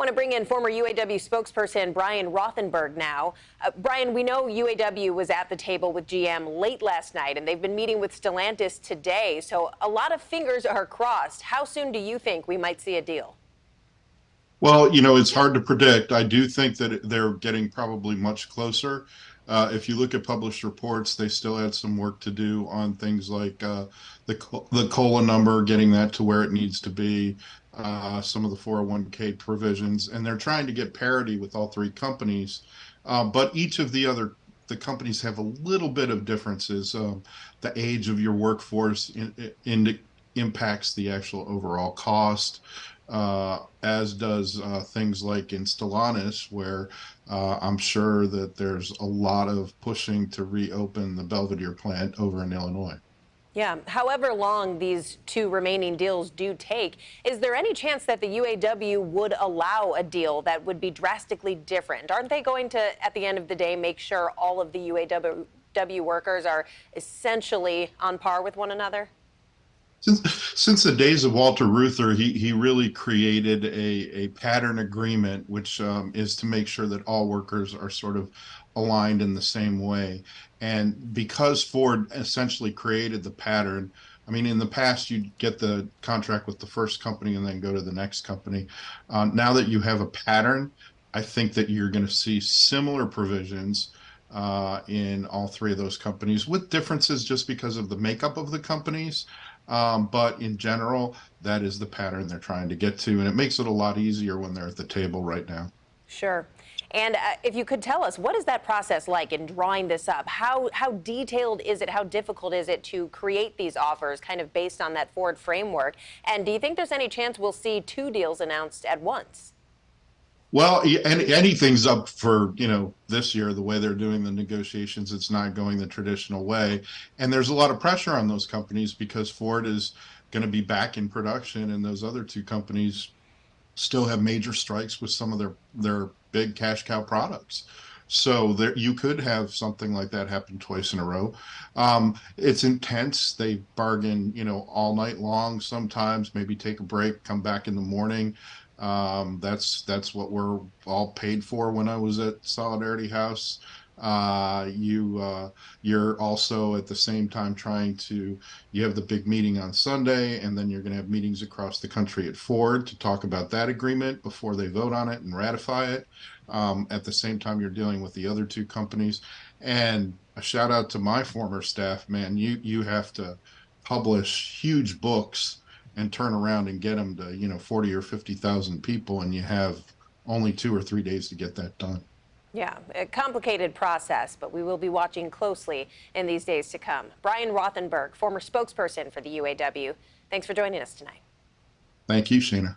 want to bring in former UAW spokesperson Brian Rothenberg now. Brian, we know UAW was at the table with GM late last night, and they've been meeting with Stellantis today. So a lot of fingers are crossed. How soon do you think we might see a deal? Well, it's hard to predict. I do think that they're getting probably much closer. If you look at published reports, they still had some work to do on things like the COLA number, getting that to where it needs to be, some of the 401k provisions, and they're trying to get parity with all three companies. But each of the companies have a little bit of differences. The age of your workforce impacts the actual overall cost, as does things like in Stellantis, where I'm sure that there's a lot of pushing to reopen the Belvidere plant over in Illinois. Yeah, however long these two remaining deals do take, is there any chance that the UAW would allow a deal that would be drastically different? Aren't they going to, at the end of the day, make sure all of the UAW workers are essentially on par with one another? Since the days of Walter Reuther, he really created a pattern agreement, which is to make sure that all workers are sort of aligned in the same way. And because Ford essentially created the pattern, I mean, in the past, you'd get the contract with the first company and then go to the next company. Now that you have a pattern, I think that you're going to see similar provisions in all three of those companies, with differences just because of the makeup of the companies. But in general, that is the pattern they're trying to get to, and it makes it a lot easier when they're at the table right now. Sure. And if you could tell us, what is that process like in drawing this up? How detailed is it? How difficult is it to create these offers kind of based on that Ford framework? And do you think there's any chance we'll see two deals announced at once? Well, anything's up for, this year, the way they're doing the negotiations, it's not going the traditional way. And there's a lot of pressure on those companies because Ford is going to be back in production, and those other two companies still have major strikes with some of their big cash cow products. So there, you could have something like that happen twice in a row. It's intense. They bargain, all night long. Sometimes maybe take a break, come back in the morning. That's what we're all paid for when I was at Solidarity House. You're also at the same time you have the big meeting on Sunday, and then you're going to have meetings across the country at Ford to talk about that agreement before they vote on it and ratify it. At the same time, you're dealing with the other two companies. And a shout out to my former staff, man, you have to publish huge books and turn around and get them to, 40 or 50,000 people, and you have only 2 or 3 days to get that done. Yeah, a complicated process, but we will be watching closely in these days to come. Brian Rothenberg, former spokesperson for the UAW, thanks for joining us tonight. Thank you, Shana.